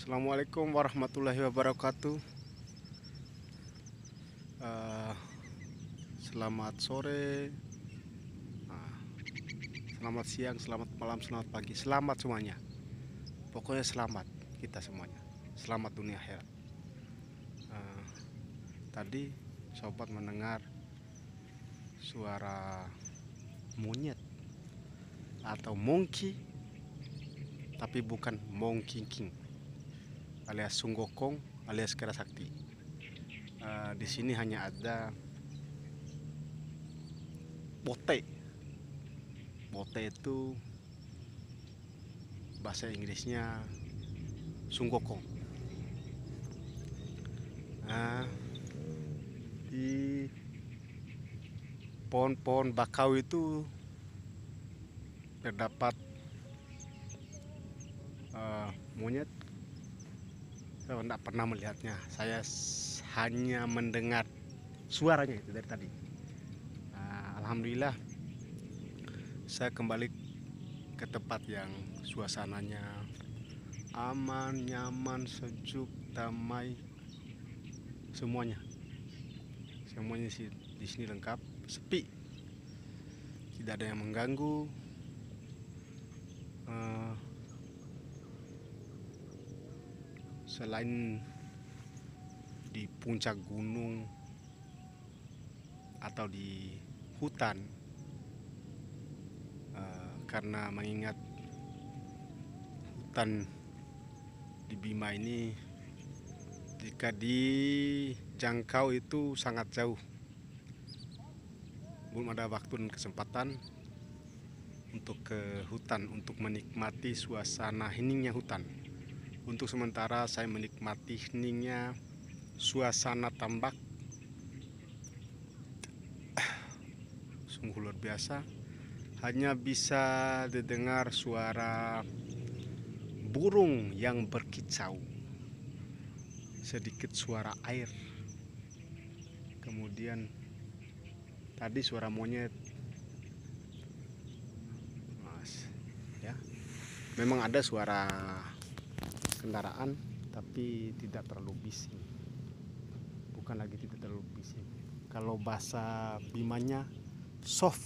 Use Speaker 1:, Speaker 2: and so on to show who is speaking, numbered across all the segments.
Speaker 1: Assalamualaikum warahmatullahi wabarakatuh. Eh, Selamat sore, ah, selamat siang, selamat malam, selamat pagi, selamat semuanya. Pokoknya selamat kita semuanya. Selamat dunia akhirat. Eh, Tadi sobat mendengar suara monyet atau monkey, tapi bukan monkey king alias sunggokong alias kerasakti. Di sini hanya ada bote. Bote itu bahasa Inggrisnya sunggokong. Nah, di pohon-pohon bakau itu terdapat monyet. Saya tidak pernah melihatnya. Saya hanya mendengar suaranya itu dari tadi. Alhamdulillah, saya kembali ke tempat yang suasananya aman, nyaman, sejuk, damai, semuanya. Semuanya di sini lengkap, sepi, tidak ada yang mengganggu. Selain di puncak gunung atau di hutan, karena mengingat hutan di Bima ini jika dijangkau itu sangat jauh, belum ada waktu dan kesempatan untuk ke hutan untuk menikmati suasana heningnya hutan. Untuk sementara saya menikmati heningnya suasana tambak. Sungguh luar biasa. Hanya bisa didengar suara burung yang berkicau, sedikit suara air, kemudian tadi suara monyet. Ya, memang ada suara kendaraan, tapi tidak terlalu bising. Bukan lagi tidak terlalu bising. Kalau bahasa Bimanya soft,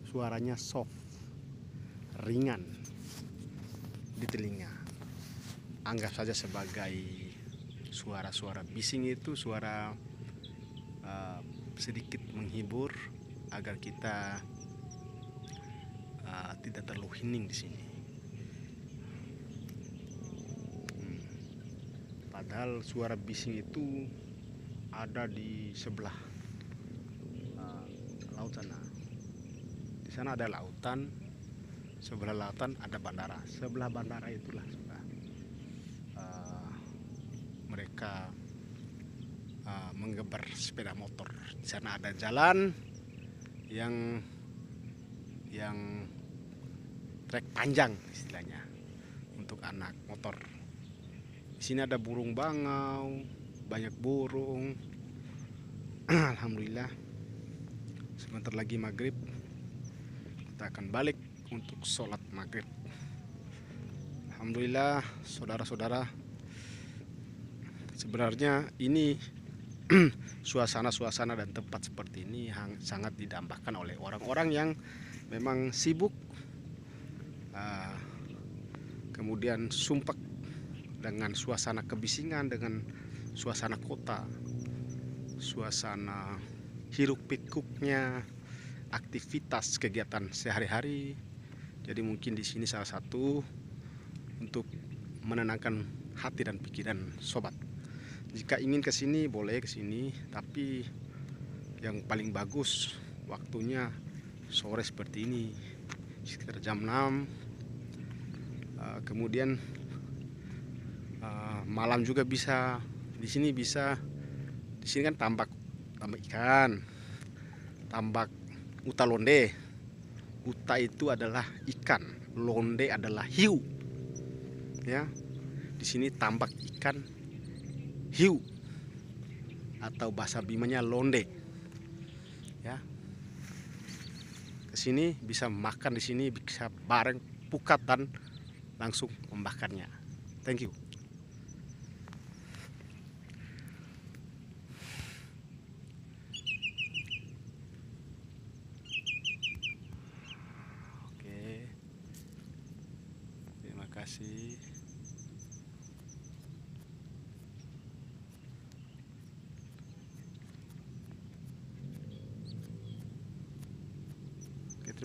Speaker 1: suaranya soft, ringan di telinga. Anggap saja sebagai suara-suara bising itu suara sedikit menghibur agar kita tidak terlalu hening di sini. Padahal suara bising itu ada di sebelah laut sana. Di sana ada lautan, sebelah lautan ada bandara. Sebelah bandara itulah sudah mereka menggeber sepeda motor. Di sana ada jalan yang trek panjang istilahnya untuk anak motor. Di sini ada burung bangau, banyak burung. Alhamdulillah, sebentar lagi maghrib kita akan balik untuk sholat maghrib. Alhamdulillah, saudara-saudara, sebenarnya ini suasana-suasana dan tempat seperti ini sangat didambakan oleh orang-orang yang memang sibuk, kemudian sumpek dengan suasana kebisingan, dengan suasana kota, suasana hiruk pikuknya aktivitas kegiatan sehari-hari. Jadi mungkin di sini salah satu untuk menenangkan hati dan pikiran sobat. Jika ingin ke sini boleh ke sini, tapi yang paling bagus waktunya sore seperti ini, sekitar jam 6. Kemudian malam juga bisa. Di sini bisa. Di sini kan tambak ikan, tambak uta londe. Uta itu adalah ikan, londe adalah hiu. Ya, di sini tambak ikan hiu atau bahasa Bimanya londe. Ya, kesini bisa makan, di sini bisa bareng pukat dan langsung membakarnya. Thank you.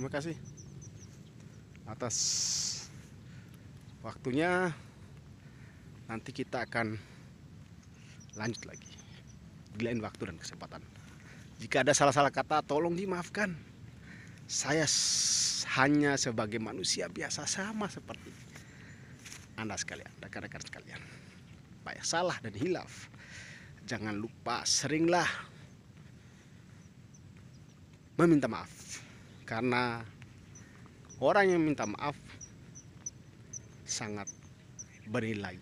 Speaker 1: Terima kasih atas waktunya. Nanti kita akan lanjut lagi di lain waktu dan kesempatan. Jika ada salah-salah kata, tolong dimaafkan. Saya hanya sebagai manusia biasa, sama seperti Anda sekalian, rekan-rekan sekalian. Baik salah dan hilaf, jangan lupa seringlah meminta maaf. Karena orang yang minta maaf sangat bernilai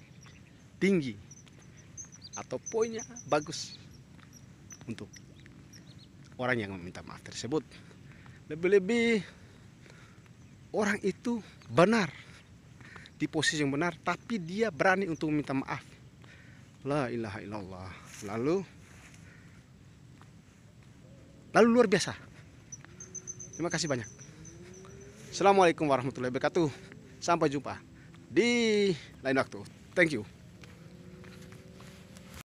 Speaker 1: tinggi atau poinnya bagus untuk orang yang meminta maaf tersebut. Lebih-lebih orang itu benar di posisi yang benar, tapi dia berani untuk meminta maaf. La ilaha illallah. Lalu luar biasa. Terima kasih banyak. Assalamualaikum warahmatullahi wabarakatuh. Sampai jumpa di lain waktu. Thank you.